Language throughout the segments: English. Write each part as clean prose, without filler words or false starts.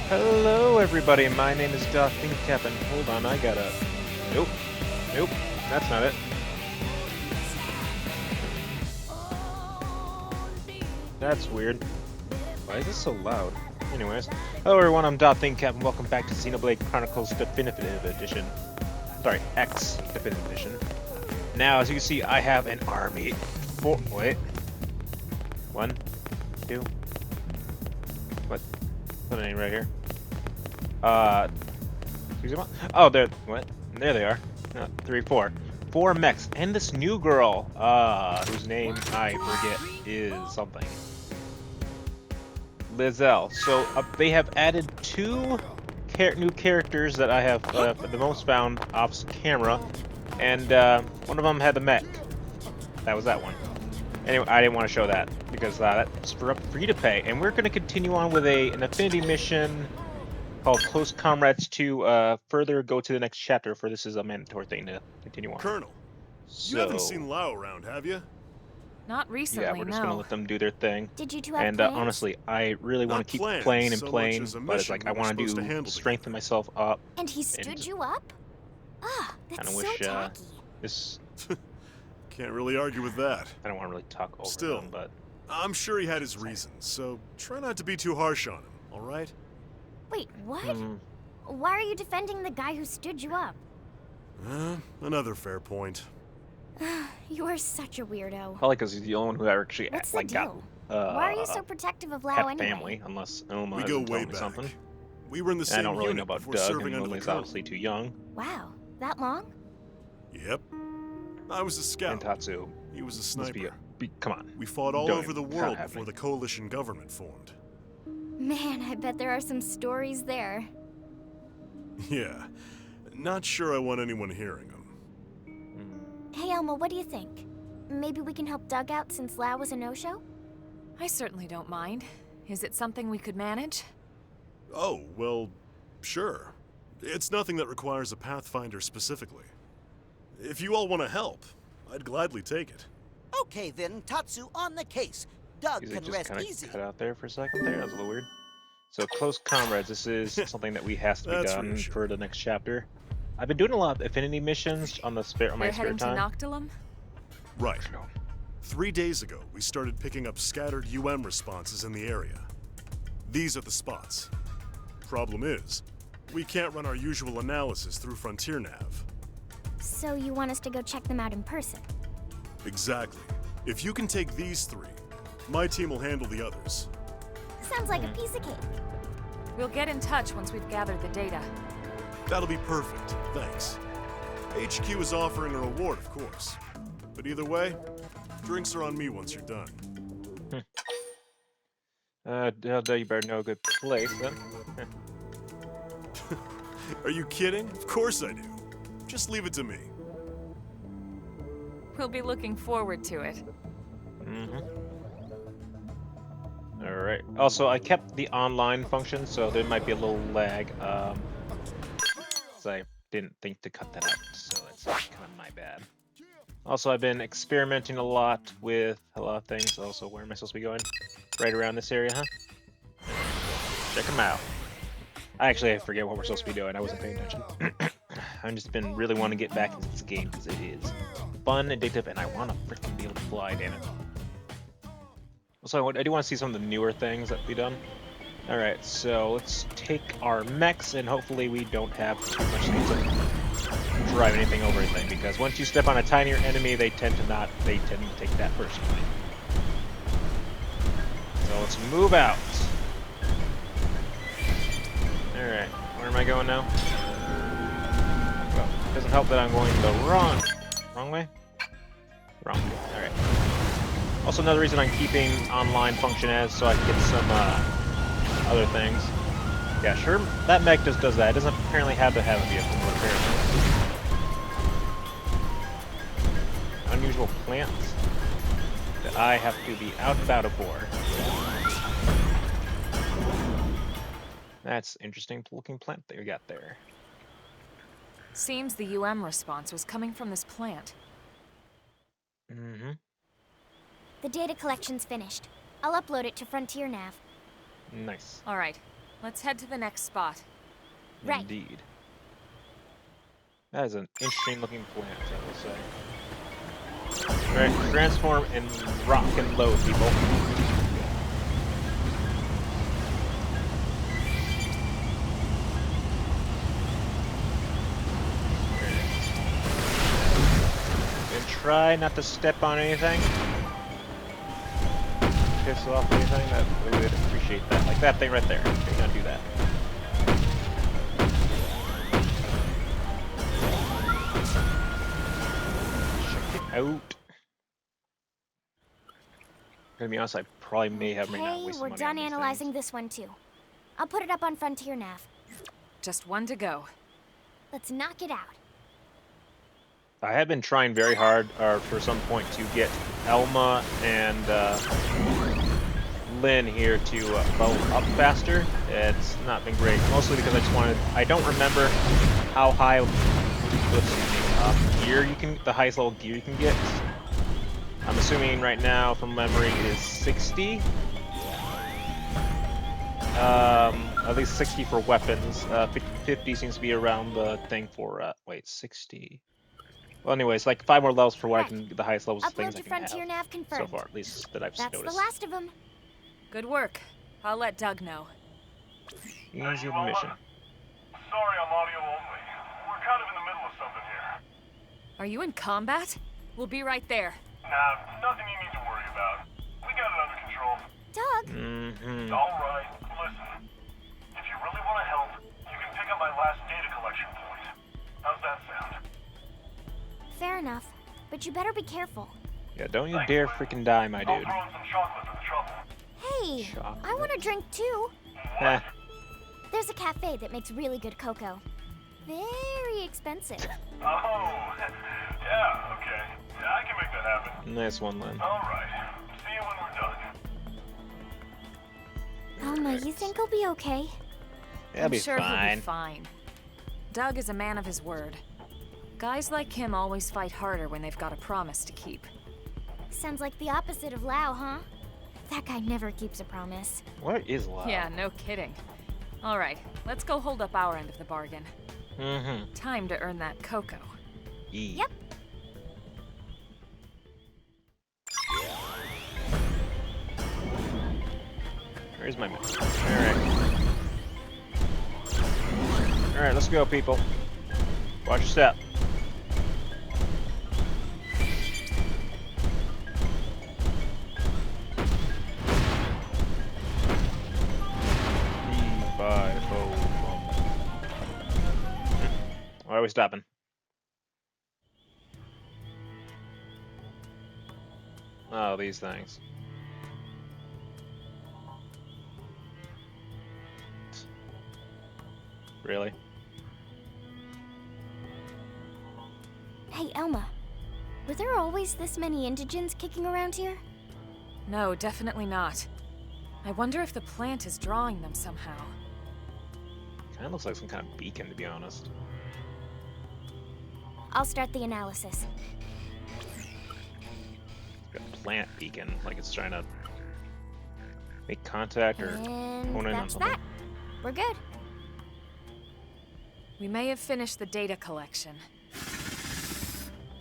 Hello, everybody. My name is Dustin Captain. Hold on, I gotta. Nope. Nope. That's not it. That's weird. Why is this so loud? Anyways, hello everyone. I'm Think Captain. Welcome back to Xenoblade Chronicles Definitive Edition. Sorry, X Definitive Edition. Now, as you can see, I have an army. Wait. 1, 2. What? Put a name right here. Oh, there. What? There they are. 3, 4. 4 mechs and this new girl, whose name I forget is something. Lizelle. So they have added 2 new characters that I have the most found off camera, and one of them had the mech. That was that one. Anyway, I didn't want to show that because that's free to pay, and we're going to continue on with an affinity mission called Close Comrades to further go to the next chapter, for this is a mandatory thing to continue on. Colonel, you haven't seen Lao around, have you? Not recently, yeah, we're just gonna let them do their thing. Did you two have and plans? Honestly, I really want to keep playing and playing, but it's like I want to strengthen myself up. And he stood you up? Ah, that's so tacky. This Can't really argue with that. I don't want to really talk over Still, them, but I'm sure he had his reasons, so try not to be too harsh on him, all right? Wait, what? Why are you defending the guy who stood you up? Another fair point. You are such a weirdo. probably because he's the only one who ever actually What's like the got deal? Why are you so protective of Lao anyway? family, unless Oma We has go told way me back. something. We were in the same I don't really know unit about before Doug, serving and under the Lily's colonel. obviously too young. Wow, that long? Yep. I was a scout. And Tatsu, He was a let's sniper. come on. We fought all Don't over the even world have before me. the coalition government formed. Man, I bet there are some stories there. Yeah. Not sure I want anyone hearing them. Hey, Elma, what do you think? Maybe we can help Doug out since Lao was a no-show? I certainly don't mind. Is it something we could manage? Oh, well, sure. It's nothing that requires a Pathfinder specifically. If you all want to help, I'd gladly take it. Okay then, Tatsu on the case. Doug Usually can just rest kind easy. of cut out there for a second there. That was a little weird. So, Close Comrades, this is something that has to be That's done reassuring. for the next chapter. I've been doing a lot of affinity missions on my spare They're time. heading to Noctilum? Right. 3 days ago, we started picking up scattered responses in the area. These are the spots. Problem is, we can't run our usual analysis through Frontier Nav. So you want us to go check them out in person? Exactly. If you can take these 3, my team will handle the others. Sounds like a piece of cake. We'll get in touch once we've gathered the data. That'll be perfect, thanks. HQ is offering a reward, of course. But either way, drinks are on me once you're done. You better know a good place then. Are you kidding? Of course I do. Just leave it to me. We'll be looking forward to it. Alright. Also, I kept the online function, so there might be a little lag. So I didn't think to cut that out, so that's kind of my bad. Also, I've been experimenting a lot with a lot of things. Also, where am I supposed to be going? Right around this area, huh? Check them out. I forget what we're supposed to be doing. I wasn't paying attention. I've just been really wanting to get back into this game because it is fun, addictive, and I want to freaking be able to fly, damn it. Also, I do want to see some of the newer things that we've done. Alright, so let's take our mechs, and hopefully we don't have too much need to drive anything over anything, because once you step on a tinier enemy, they tend to take that personally. So let's move out. Alright, where am I going now? Well, it doesn't help that I'm going the wrong way? Wrong way, alright. Also, another reason I'm keeping online function as so I can get some other things. Yeah, sure, that mech just does that. It doesn't apparently have to have a vehicle, but apparently. Unusual plants that I have to be out and about for. That's interesting looking plant that you got there. Seems the response was coming from this plant. The data collection's finished. I'll upload it to Frontier Nav. Nice. All right. Let's head to the next spot. Right. Indeed. That is an interesting looking plant, I will say. Alright, transform and rock and load, people. And try not to step on anything. Piss off anything, that we would appreciate that. Like that thing right there. Okay, don't do that. Check it out. Gonna be honest, I probably may have right now Okay, wasted we're money on done these analyzing things. this one too. I'll put it up on Frontier Nav. Just one to go. Let's knock it out. I have been trying very hard for some point to get Elma and Lynn here to level up faster. It's not been great, mostly because I just wanted. I don't remember how high gear you can, the highest level gear you can get. I'm assuming right now, from memory, it is 60. At least 60 for weapons. 50 seems to be around the thing for. Wait, 60. Well, anyways, like 5 more levels for what I can, the highest levels of Upload things I to can Frontier Nav have so confirmed. far, at least that I've That's noticed. the last of them. Good work. I'll let Doug know. Easy mission. Sorry, I'm audio only. We're kind of in the middle of something here. Are you in combat? We'll be right there. Nah, nothing you need to worry about. We got it under control. Doug, Mm-hmm. Alright, listen. If you really want to help, you can pick up my last data collection point. How's that sound? fair enough. But you better be careful. Yeah, don't you dare freaking die, my I'll dude. throw in some chocolate for the trouble. Hey, Chocolate. I want a drink too. Eh, There's a cafe that makes really good cocoa. Very expensive. Oh, yeah, okay. Yeah, I can make that happen. nice one, Lynn. Alright. See you when we're done. Alma, you think I'll be okay? It'll I'm be sure he'll fine. be fine. Doug is a man of his word. Guys like him always fight harder when they've got a promise to keep. Sounds like the opposite of Lau, huh? That guy never keeps a promise. What is love? Yeah, no kidding. All right, let's go hold up our end of the bargain. Mm-hmm. Time to earn that cocoa. Yep. Where's my map? Alright. Alright, let's go, people. Watch your step. Why are we stopping? Oh, these things. Really? Hey, Elma. Were there always this many indigents kicking around here? No, definitely not. I wonder if the plant is drawing them somehow. Kinda looks like some kind of beacon, to be honest. I'll start the analysis. It's got a plant beacon, like it's trying to make contact or And hone in on that's something. that. We're good. We may have finished the data collection.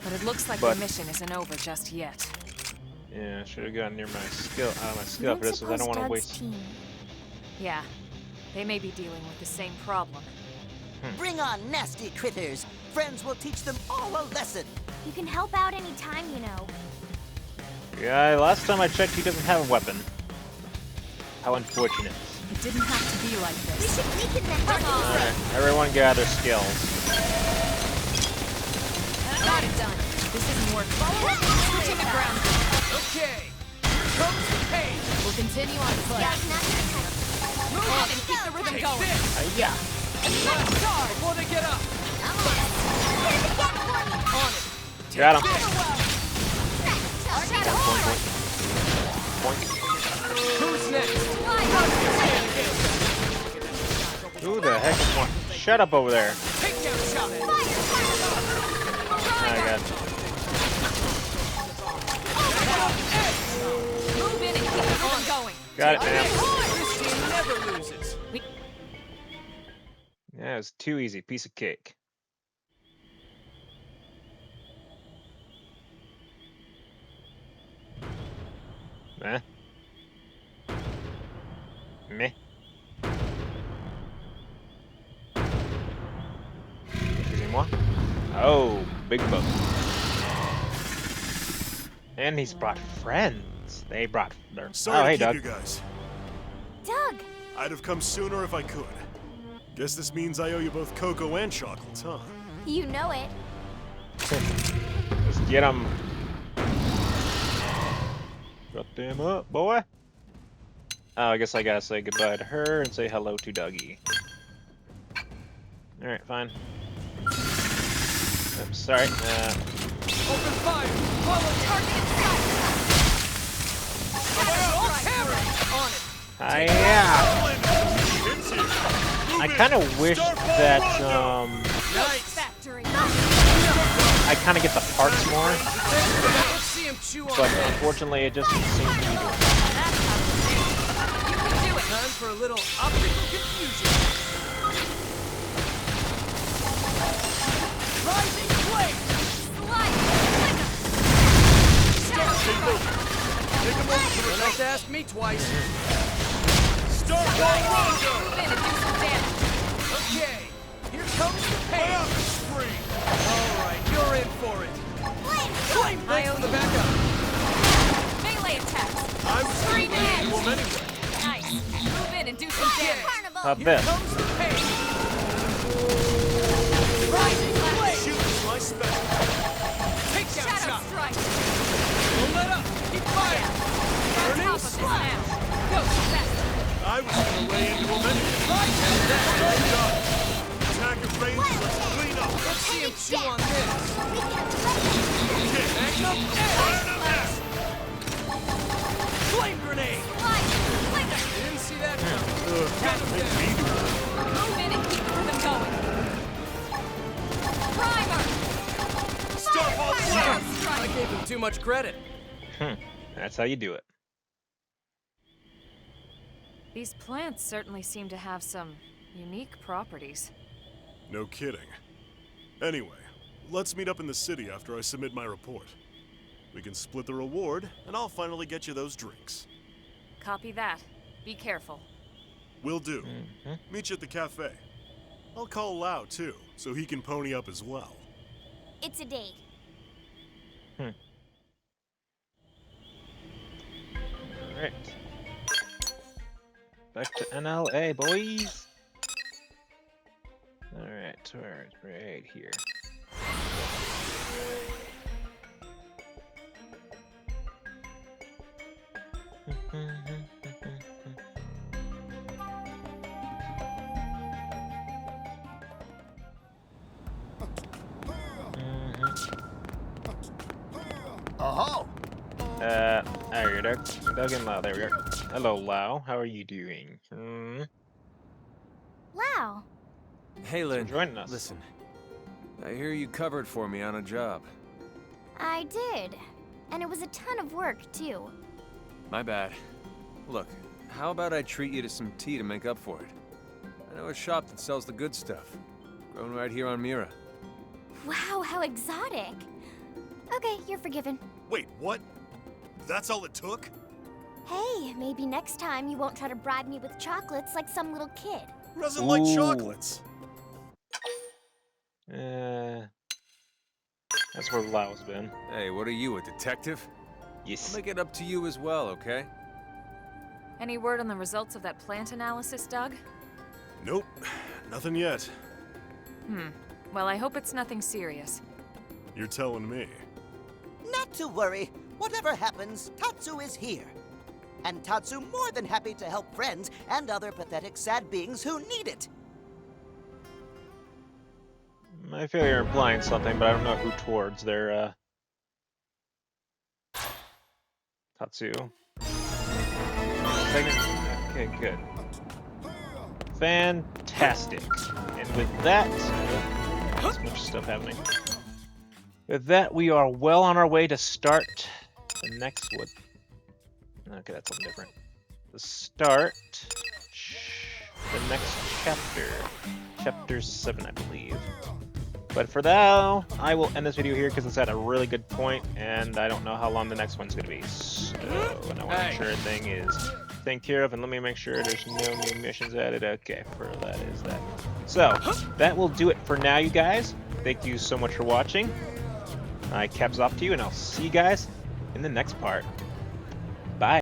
But it looks like But- the mission isn't over just yet. Yeah, should have gotten near my skill, my You skill don't for this, because I don't want to suppose waste. Doug's team- Yeah, they may be dealing with the same problem. Bring on nasty critters. Friends will teach them all a lesson. You can help out any time, you know. Yeah, last time I checked, he doesn't have a weapon. How unfortunate. It didn't have to be like We this. should weaken the heck Alright, everyone gather skills. Got it done. This isn't working. Switching to ground. Okay, here comes the pain. We'll continue on foot. Yeah, not gonna touch. Move on and keep the rhythm Take going. this. Yeah. Left side before they get up. On it. Got him. Who's next? Who the heck is one? Shut up over there. Takedown shot. I got Move in and keep the rhythm going. Got it, man. This team never loses. That was too easy. Piece of cake. Meh. Meh. Excusez-moi. Oh, big boat. And he's brought friends. They brought their. Sorry Oh, to hey, keep Doug. you guys. Doug! I'd have come sooner if I could. Guess this means I owe you both cocoa and chocolates, huh? You know it. Let's get him. Shut them up, boy. Oh, I guess I gotta say goodbye to her and say hello to Dougie. Alright, fine. I'm sorry. Open fire! Follow target! On it! Yeah. I kind of wish that Nice! Factory. I kind of get the parts more, Let's see him chew on but this. unfortunately it just seems to be doing it. That's how you can do it. Time for a little optical confusion. Rising flame! Don't have to ask me twice. Start Rondo! Move in and do some damage. Okay, here comes the pain. Alright, you're in for it. Flame! Thanks for the backup. Melee attacks. I was Three gonna leave you dead. anyway. Nice. Move in and do some damage. Carnival! Not Here this. comes the pain. Rising flame! Shoot my special. Takedown Shadow shot. strike. Don't let up. Keep firing. On top of this now. Go faster. I was gonna lay into him anyway. Right, that's Done. Attacker range, let's clean up. Let's see him chew on this. Okay. Magnum Fire edge. to this. Flame grenade. Didn't see that coming. Got him down. Move in and keep the rhythm going. Primer. Starfall Shadow flare. strike. I gave him too much credit. That's how you do it. These plants certainly seem to have some unique properties. No kidding. Anyway, let's meet up in the city after I submit my report. We can split the reward, and I'll finally get you those drinks. Copy that. Be careful. Will do. Meet you at the cafe. I'll call Lau, too, so he can pony up as well. It's a date. Alright. Back to NLA, boys. Alright, we're right here. Oh, There you go, Doug. Doug and Lau, there we go. Hello, Lau. How are you doing? Wow. Hey, Lynn. joining us. Listen, I hear you covered for me on a job. I did. And it was a ton of work, too. My bad. Look, how about I treat you to some tea to make up for it? I know a shop that sells the good stuff. Grown right here on Mira. Wow, how exotic. Okay, you're forgiven. Wait, what? That's all it took? Hey, maybe next time you won't try to bribe me with chocolates like some little kid. Doesn't like Ooh. chocolates. That's where Lau's been. Hey, what are you, a detective? Yes. I'll make it up to you as well, okay? Any word on the results of that plant analysis, Doug? Nope, nothing yet. Well, I hope it's nothing serious. You're telling me. not to worry. Whatever happens, Tatsu is here. And Tatsu more than happy to help friends and other pathetic sad beings who need it. I feel you're implying something, but I don't know who towards. They're, Tatsu. Second? Okay, good. Fantastic. And with that, so much stuff happening. With that, we are well on our way to start the next one. Okay, that's something different. To start the next chapter. chapter 7, I believe. But for now, I will end this video here because it's at a really good point, and I don't know how long the next one's going to be. So, and I want to make sure everything is taken care of, and let me make sure there's no new missions added. Okay, for that is that. So, that will do it for now, you guys. Thank you so much for watching. Caps off to you, and I'll see you guys in the next part.